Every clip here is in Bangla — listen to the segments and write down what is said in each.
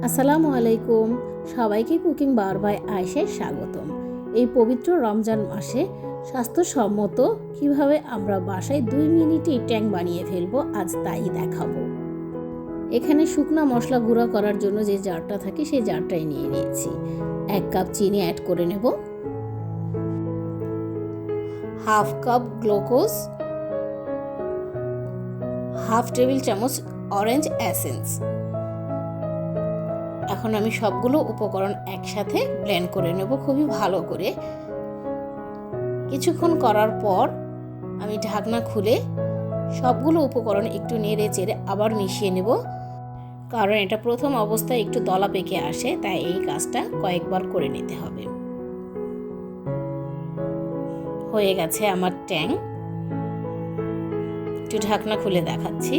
আসসালামু আলাইকুম, সবাইকে কুকিং বার বাই আয়েশায় স্বাগতম। এই পবিত্র রমজান মাসে স্বাস্থ্যসম্মত কিভাবে আমরা বাসায় 2 মিনিটেই ট্যাং বানিয়ে ফেলবো, আজ তাই দেখাবো। এখানে শুকনা মশলা গুঁড়া করার জন্য যে জারটা থাকে সেই জারটাই নিয়ে নিয়েছি। 1 কাপ চিনি অ্যাড করে নেব, half cup glucose, half table চামচ অরেঞ্জ এসেন্স। এখন আমি সবগুলো উপকরণ একসাথে ব্লেন্ড করে নেব খুবই ভালো করে। কিছুক্ষণ করার পর আমি ঢাকনা খুলে সবগুলো উপকরণ একটু নেড়ে চেড়ে আবার মিশিয়ে নেব, কারণ এটা প্রথম অবস্থায় একটু দলা পেকে আসে, তাই এই কাজটা কয়েকবার করে নিতে হবে। হয়ে গেছে আমার ট্যাং। একটু ঢাকনা খুলে দেখাচ্ছি,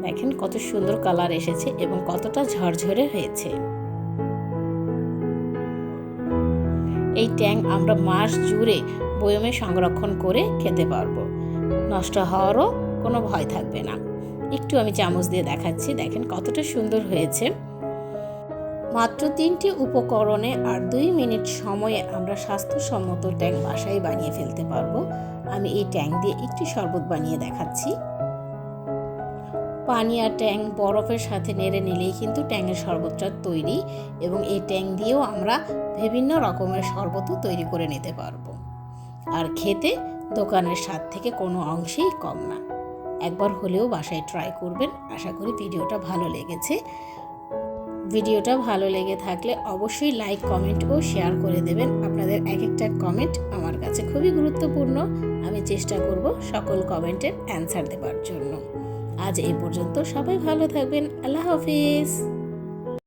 দেখেন কত সুন্দর কালার এসেছে এবং কতটা ঝরঝরে হয়েছে। এই ট্যাং আমরা মাস জুড়ে বয়মে সংরক্ষণ করে খেতে পারবো, নষ্ট হওয়ারও কোনো ভয় থাকবে না। একটু আমি চামচ দিয়ে দেখাচ্ছি, দেখেন কতটা সুন্দর হয়েছে। মাত্র 3টি উপকরণে আর 2 মিনিট সময়ে আমরা স্বাস্থ্যসম্মত ট্যাং বাসায় বানিয়ে ফেলতে পারবো। আমি এই ট্যাং দিয়ে একটু শরবত বানিয়ে দেখাচ্ছি। পানি আর ট্যাং বরফের সাথে নেড়ে নিলেই কিন্তু ট্যাংয়ের শরবতটা তৈরি, এবং এই ট্যাং দিয়েও আমরা বিভিন্ন রকমের শরবতও তৈরি করে নিতে পারবো। আর খেতে দোকানের স্বাদ থেকে কোনো অংশেই কম না। একবার হলেও বাসায় ট্রাই করবেন। আশা করি ভিডিওটা ভালো লেগেছে। ভিডিওটা ভালো লেগে থাকলে অবশ্যই লাইক, কমেন্ট ও শেয়ার করে দেবেন। আপনাদের এক একটা কমেন্ট আমার কাছে খুবই গুরুত্বপূর্ণ। আমি চেষ্টা করব সকল কমেন্টের অ্যান্সার দেওয়ার জন্য। আজ এই পর্যন্ত, সবাই ভালো থাকবেন। আল্লাহ হাফিজ।